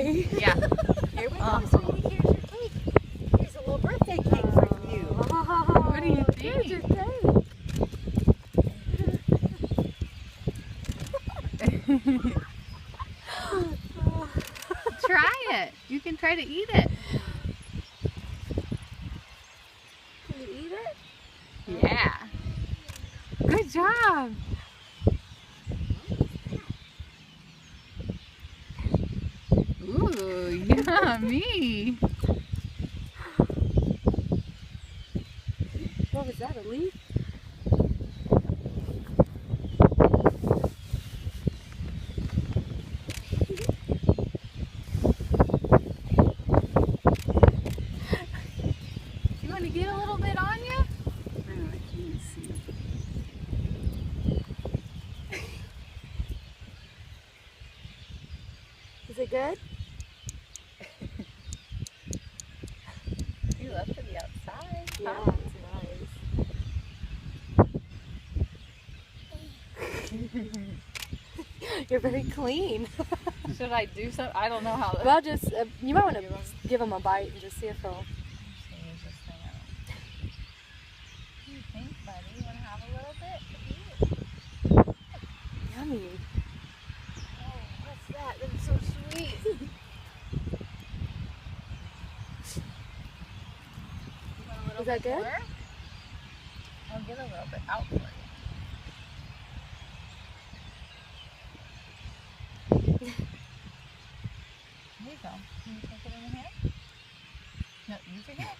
birthday. Yeah. Here we go, sweetie. Here's your cake. Here's a little birthday cake for you. What do you Here's your think? cake. Try it. You can try to eat it. Can you eat it? Yeah. Good job. Ooh, yummy. What was that, a leaf? You want to get a little bit on you? I can't see. Is it good? You love to be outside. Yeah, Huh? it's nice. You're very clean. Should I do something? I don't know how. Well, just you might want to give him a bite and just see if he'll. What do you think, buddy? You want to have a little bit? Yummy. Oh, what's that? That's so sweet. Is that good? More? I'll get a little bit out for you. There you go. Can you take it in your hand? No, use your hand.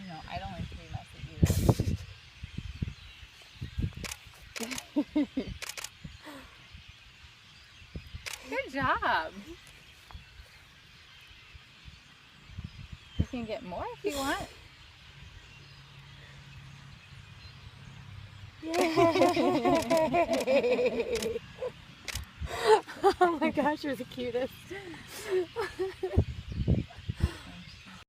No, I don't like to be messy either. Good job. You can get more if you want. Yay! Oh my gosh, you're the cutest.